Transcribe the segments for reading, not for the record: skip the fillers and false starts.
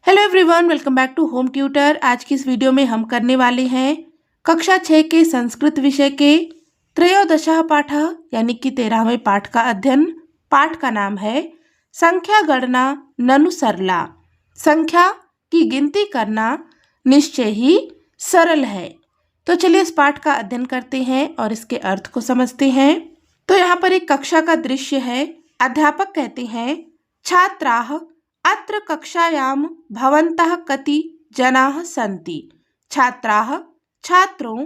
Hello everyone, welcome back to home tutor. आज की इस वीडियो में हम करने वाले हैं कक्षा 6 के संस्कृत विषय के त्रयोदशः पाठ यानी कि 13वें पाठ का अध्ययन। पाठ का नाम है संख्या गणना ननु सरला। संख्या की गिनती करना निश्चय ही सरल है। तो चलिए इस पाठ का अध्ययन करते हैं और इसके अर्थ को समझते हैं। तो यहाँ पर एक कक्षा का दृश्य है। अध्यापक कहते हैं, छात्राः अत्र कक्षायां भवन्तः कति जनाः सन्ति। छात्राः छात्रों,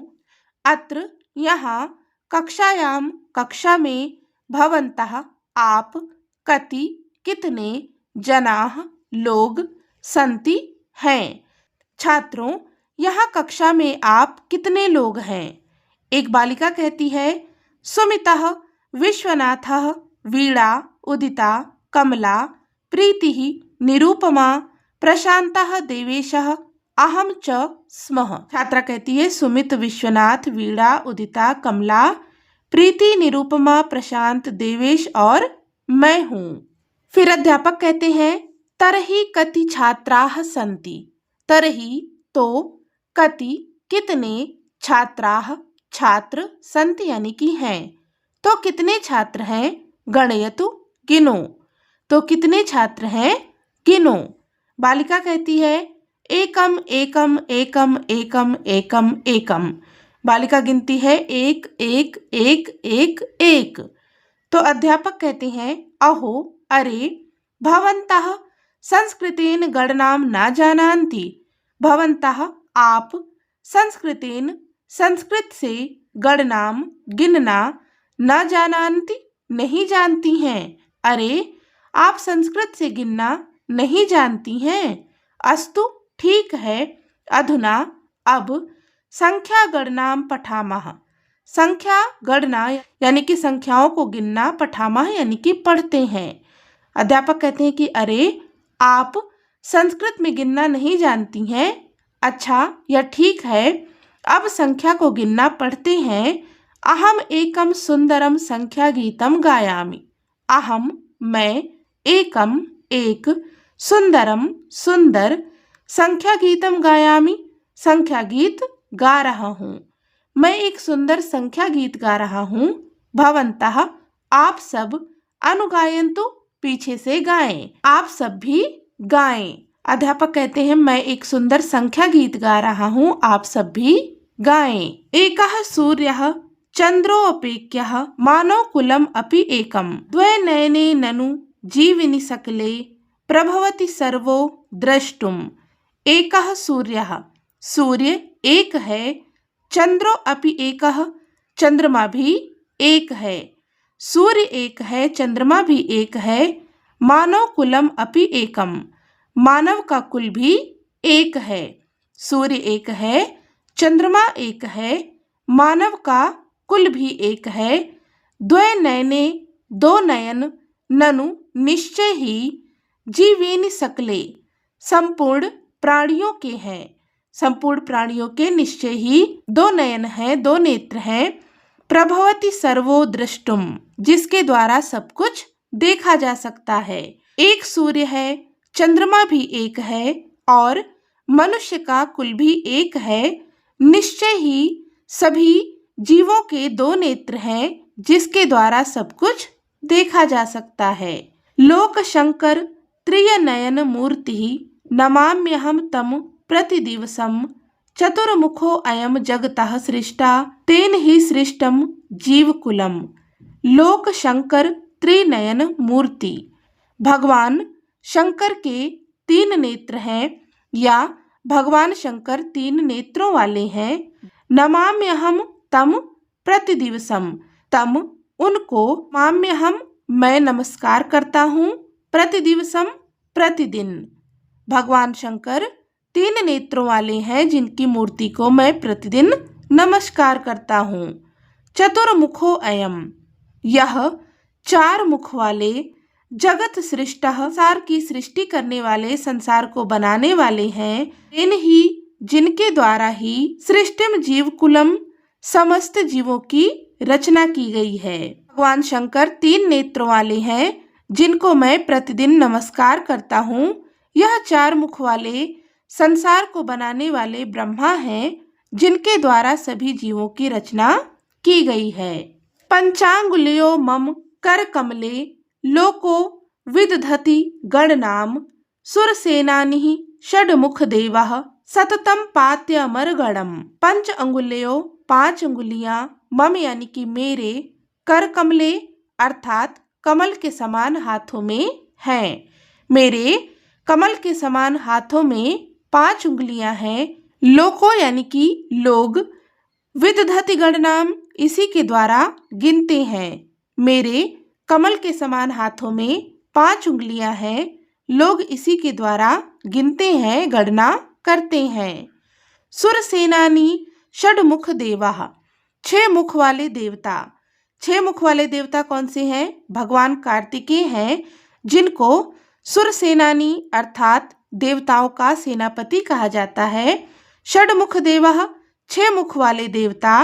अत्र यहाँ, कक्षायां कक्षा में, भवन्तः आप, कति कितने, जनाः लोग, सन्ति हैं। छात्रों, यहाँ कक्षा में आप कितने लोग हैं। एक बालिका कहती है, सुमितः विश्वनाथः वीणा उदिता कमला प्रीतिः निरूपमा प्रशांतः देवेशः अहम च स्मः। छात्रा कहती है, सुमित विश्वनाथ वीणा उदिता कमला प्रीति निरूपमा प्रशांत देवेश और मैं हूँ। फिर अध्यापक कहते हैं, तरहि कति छात्राः सन्ति। तरहि तो, कति कितने, छात्राः छात्र, सन्ति यानी कि हैं, तो कितने छात्र हैं, गणयतु गिनो, तो कितने छात्र हैं गिनो। बालिका कहती है, एकम एकम एकम एकम एकम एकम। बालिका गिनती है एक एक एक एक एक। तो अध्यापक कहते हैं, अहो अरे, भवन्तः संस्कृतेन गणनां न जानन्ति। भवन्तः आप, संस्कृतेन संस्कृत से, गणनां गिनना, न जानन्ति नहीं जानती हैं। अरे, आप संस्कृत से गिनना नहीं जानती हैं। अस्तु ठीक है, अधुना अब संख्या गणनां पठामः। संख्या गणना यानी कि संख्याओं को गिनना, पठामः यानी कि पढ़ते हैं। अध्यापक कहते हैं कि अरे, आप संस्कृत में गिनना नहीं जानती हैं। अच्छा, यह ठीक है, अब संख्या को गिनना पढ़ते हैं। अहम एकम सुंदरम संख्या गीतम गायामि। अहम मैं, एकम एक, सुंदरम सुंदर, संख्या गीतम गायामि संख्या गीत गा रहा हूँ। मैं एक सुंदर संख्या गीत गा रहा हूँ। भवन्तः आप सब, अनुगायन्तु पीछे से गाएं, आप सब भी गाएं। अध्यापक कहते हैं, मैं एक सुंदर संख्या गीत गा रहा हूँ, आप सब भी गाएं। एकः सूर्यः चन्द्रोऽपेक्यः मानवकुलम् अपि एकम्। द्वे नयने ननु जीविनि सकले प्रभवति सर्वो द्रष्टुम। एकः सूर्यः, सूर्य एक है, चंद्रो अपि एकः, चंद्रमा भी एक है। सूर्य एक है, चंद्रमा भी एक है। मानव कुलम अपि एकम, मानव का कुल भी एक है। सूर्य एक है, चंद्रमा एक है, मानव का कुल भी एक है। द्वे नयने दो नयन, ननु निश्चय ही, जीवेनि सकले संपूर्ण प्राणियों के हैं। संपूर्ण प्राणियों के निश्चय ही दो नयन हैं, दो नेत्र हैं। प्रभवति सर्वो द्रष्टुम, जिसके द्वारा सब कुछ देखा जा सकता है। एक सूर्य है, चंद्रमा भी एक है और मनुष्य का कुल भी एक है। निश्चय ही सभी जीवों के दो नेत्र हैं, जिसके द्वारा सब कुछ देखा जा सकता है। लोक शंकर त्रियनयन मूर्ति नमाम्यहम तम प्रतिदिवसम। चतुर्मुखो अयम जगतः सृष्टा तेन ही सृष्टम जीवकुलम। लोक शंकर त्रिनयन मूर्ति, भगवान शंकर के तीन नेत्र हैं या भगवान शंकर तीन नेत्रों वाले हैं। नमाम्यहम तम प्रतिदिवसम, तम उनको, माम्यहम मैं नमस्कार करता हूँ, प्रतिदिवसम प्रतिदिन। भगवान शंकर तीन नेत्रों वाले हैं, जिनकी मूर्ति को मैं प्रतिदिन नमस्कार करता हूँ। चतुर्मुखो अयम, यह चार मुख वाले, जगत सृष्टः संसार की सृष्टि करने वाले, संसार को बनाने वाले हैं। इन ही, जिनके द्वारा ही, सृष्टिम जीवकुलम समस्त जीवों की रचना की गई है। भगवान शंकर तीन नेत्रों वाले हैं, जिनको मैं प्रतिदिन नमस्कार करता हूँ। यह 4 मुख वाले संसार को बनाने वाले ब्रह्मा हैं, जिनके द्वारा सभी जीवों की रचना की गई है। पंचांगुल्यो मम कर कमले लोको विदधति गणनाम सुरसेनानि षड्मुख देवः सततम पात्य अमर गणम। 5 अंगुल्यो 5 अंगुलियां मम यानी कि मेरे, कर कमले अर्थात कमल के समान हाथों में हैं। मेरे कमल के समान हाथों में 5 उंगलियां हैं। लोको यानी कि लोग, विदधति गणनाम इसी के द्वारा गिनते हैं। मेरे कमल के समान हाथों में 5 उंगलियां हैं, लोग इसी के द्वारा गिनते हैं, गणना करते हैं। सुरसेनानी षड्मुख देवाः 6 मुख वाले देवता। 6 मुख वाले देवता कौन से हैं? भगवान कार्तिकेय हैं, जिनको सुरसेनानी अर्थात देवताओं का सेनापति कहा जाता है। षड्मुख देवः 6 मुख वाले देवता,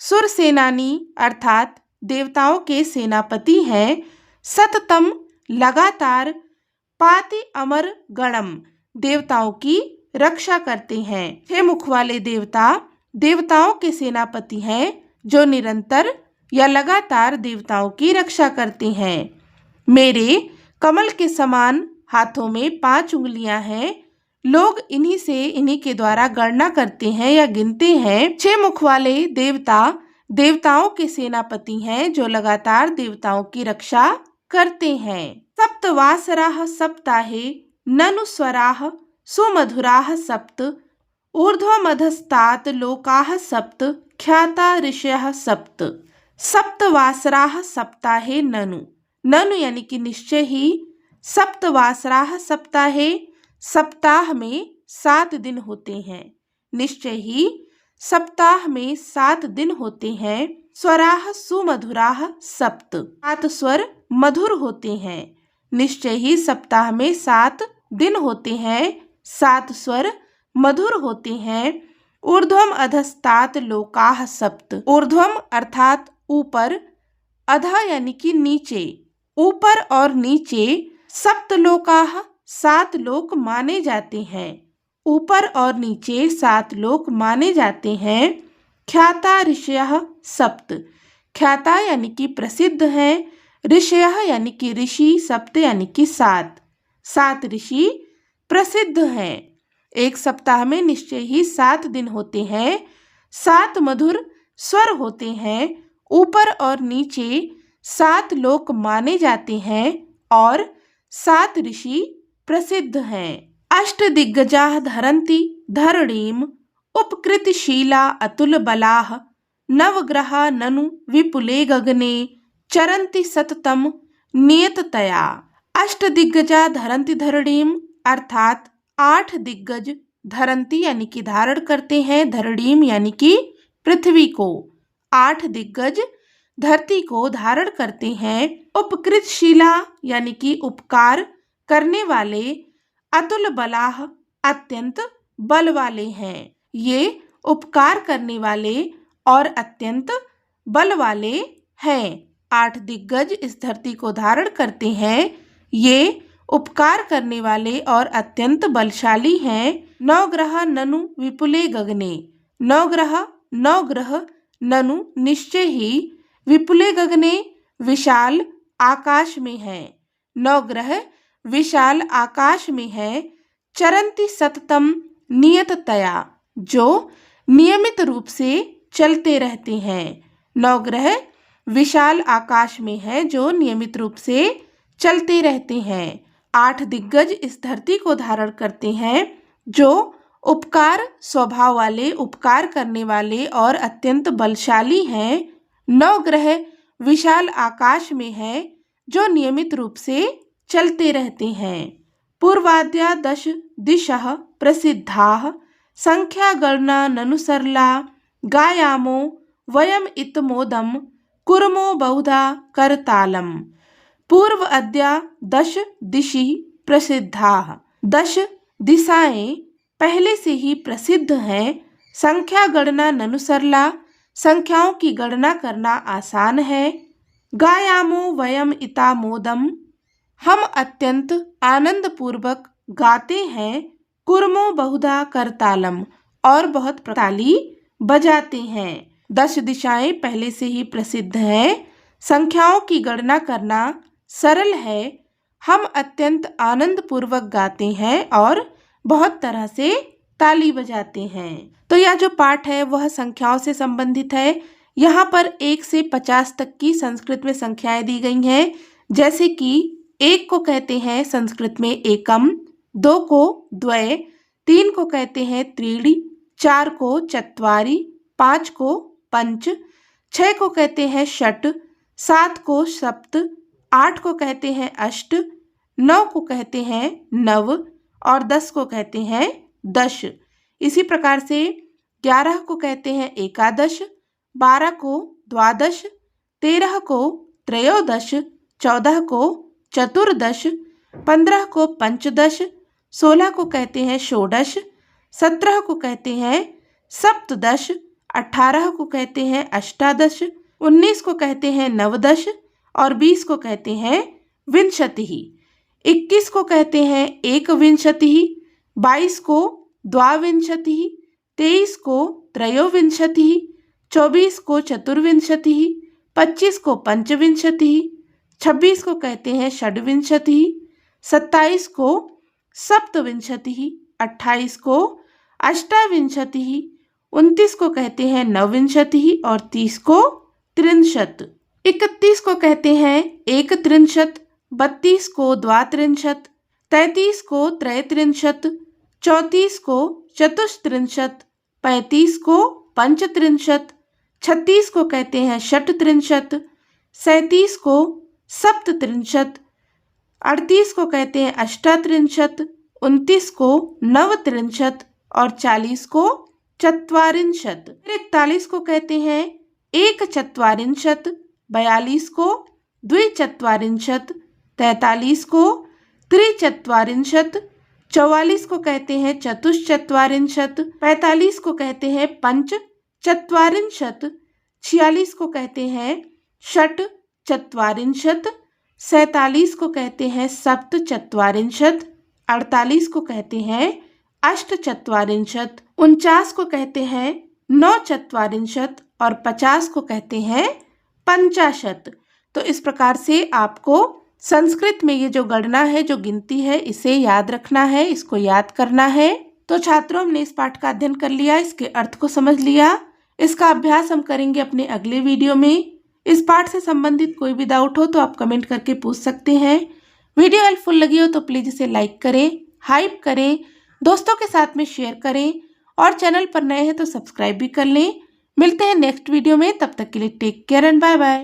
सुरसेनानी अर्थात देवताओं के सेनापति हैं। सततम लगातार, पाति अमर गणम देवताओं की रक्षा करते हैं। 6 मुख वाले देवता देवताओं के सेनापति हैं, जो निरंतर या लगातार देवताओं की रक्षा करते हैं। मेरे कमल के समान हाथों में 5 उंगलियां हैं, लोग इन्हीं के द्वारा गणना करते हैं या गिनते हैं। 6 मुख वाले देवता देवताओं के सेनापति हैं, जो लगातार देवताओं की रक्षा करते हैं। सप्तवासराः सप्ताहे ननु स्वराः सुमधुराः सप्त ऊर्ध्वमधस्तात् लोकाः सप्त ख्याता ऋषयः सप्त। सप्तवासराः सप्ताहे ननु, ननु यानी कि निश्चय ही, सप्तवासराः सप्ताहे सप्ताह में 7 दिन होते हैं। निश्चय ही सप्ताह में 7 दिन होते हैं। स्वराः सुमधुराः सप्त, 7 स्वर मधुर होते हैं। निश्चय ही सप्ताह में 7 दिन होते हैं, 7 स्वर मधुर होते हैं। ऊर्ध्वम अधस्तात् लोकाः सप्त, ऊर्ध्वम अर्थात ऊपर, अधः यानी कि नीचे, ऊपर और नीचे, सप्त लोकाः 7 लोक माने जाते हैं। ऊपर और नीचे 7 लोक माने जाते हैं। ख्याता ऋषयः सप्त, ख्याता यानी कि प्रसिद्ध हैं, ऋषयः यानी कि ऋषि, सप्त यानी कि 7, 7 ऋषि प्रसिद्ध हैं। एक सप्ताह में निश्चय ही 7 दिन होते हैं, 7 मधुर स्वर होते हैं, ऊपर और नीचे 7 लोक माने जाते हैं और 7 ऋषि प्रसिद्ध हैं। अष्टदिग्गजाः धरन्ति धरणीम् उपकृतिशीला अतुल बलाः नवग्रहा ननु विपुले गगने चरन्ति सततम नियततया। अष्टदिग्गजा धरन्ति धरणीम् अर्थात 8 दिग्गज धरन्ति यानी कि धारण करते हैं, धरणीम यानी कि पृथ्वी को। 8 दिग्गज धरती को धारण करते हैं। उपकृतशीला यानी कि उपकार करने वाले, अतुल बलाः अत्यंत बल वाले हैं। ये उपकार करने वाले और अत्यंत बल वाले हैं। 8 दिग्गज इस धरती को धारण करते हैं। ये उपकार करने वाले और अत्यंत बलशाली हैं। 9 ग्रह ननु विपुले गगने, 9 ग्रह ननु निश्चय ही, विपुले गगने विशाल आकाश में है। 9 ग्रह विशाल आकाश में है। चरन्ति सततम नियततया, जो नियमित रूप से चलते रहते हैं। 9 ग्रह विशाल आकाश में है, जो नियमित रूप से चलते रहते हैं। 8 दिग्गज इस धरती को धारण करते हैं, जो उपकार स्वभाव वाले, उपकार करने वाले और अत्यंत बलशाली हैं। 9 ग्रह विशाल आकाश में है, जो नियमित रूप से चलते रहते हैं। पूर्वाद्या 10 दिशः प्रसिद्धाः संख्या गणना ननु सरला गायामो वयम इतमोदम कुर्मो बहुधा करतालम। पूर्व अद्या 10 दिशि प्रसिद्धाः, 10 दिशाएं पहले से ही प्रसिद्ध हैं। संख्या गणना ननु सरला, संख्याओं की गणना करना आसान है। गायामो वयम इतामोदम, हम अत्यंत आनंद पूर्वक गाते हैं कुर्मो बहुधा करतालम और बहुत ताली बजाते हैं। 10 दिशाएं पहले से ही प्रसिद्ध हैं। संख्याओं की गणना करना सरल है। हम अत्यंत आनंद पूर्वक गाते हैं और बहुत तरह से ताली बजाते हैं। तो यह जो पाठ है वह संख्याओं से संबंधित है। यहाँ पर 1 से 50 तक की संस्कृत में संख्याएं दी गई हैं। जैसे कि 1 को कहते हैं संस्कृत में एकम, 2 को द्वय, 3 को कहते हैं त्रीणि, 4 को चत्वारि, 5 को पंच, 6 को कहते हैं षट, 7 को सप्त, 8 को कहते हैं अष्ट, 9 को कहते हैं नव और 10 को कहते हैं दश। इसी प्रकार से 11 को कहते हैं एकादश, 12 को द्वादश, 13 को त्रयोदश, 14 को चतुर्दश, 15 को पंचदश, 16 को कहते हैं षोडश, 17 को कहते हैं सप्तदश, 18 को कहते हैं अष्टादश, 19 को कहते हैं नवदश और 20 को कहते हैं विंशतिः। 21 को कहते हैं एकविंशतिः, 22 को द्वाविंशतिः, 23 को त्रयोविंशतिः, 24 को चतुर्विंशतिः, 25 को पंचविंशतिः, 26 को कहते हैं षड्विंशतिः, 27 को सप्तविंशतिः, 28 को अष्टाविंशतिः, 29 को कहते हैं नवविंशतिः और 30 को त्रिंशत्। 31 को कहते हैं एकत्रिंशत्, 32 को द्वात्रिंशत्, 33 को त्रयत्रिंशत्, 34 को चतुस्त्रिंशत्, 35 को पंचत्रिंशत्, 36 को कहते हैं षट्त्रिंशत्, 37 को सप्तत्रिंशत्, 38 को कहते हैं अष्टात्रिंशत्, 29 को नवत्रिंशत् और 40 को चत्वारिंशत्। 41 को कहते हैं एकचत्वारिंशत्, 42 को द्विचत्वारिंशत्, 43 को त्रिचत्वारिंशत्, 44 को कहते हैं चतुश्चत्वारिंशत्, 45 को कहते हैं पंचचत्वारिंशत्, 46 को कहते हैं षट्चत्वारिंशत्, 47 को कहते हैं सप्तचत्वारिंशत्, 48 को कहते हैं अष्टचत्वारिंशत्, 49 को कहते हैं नवचत्वारिंशत् और 50 को कहते हैं पंचाशत्। तो इस प्रकार से आपको संस्कृत में ये जो गणना है, जो गिनती है, इसे याद रखना है, इसको याद करना है। तो छात्रों, हमने इस पाठ का अध्ययन कर लिया, इसके अर्थ को समझ लिया। इसका अभ्यास हम करेंगे अपने अगले वीडियो में। इस पाठ से संबंधित कोई भी डाउट हो तो आप कमेंट करके पूछ सकते हैं। वीडियो हेल्पफुल लगी हो तो प्लीज़ इसे लाइक करें, हाइप करें, दोस्तों के साथ में शेयर करें और चैनल पर नए हैं तो सब्सक्राइब भी कर लें। मिलते हैं नेक्स्ट वीडियो में, तब तक के लिए take care and bye bye.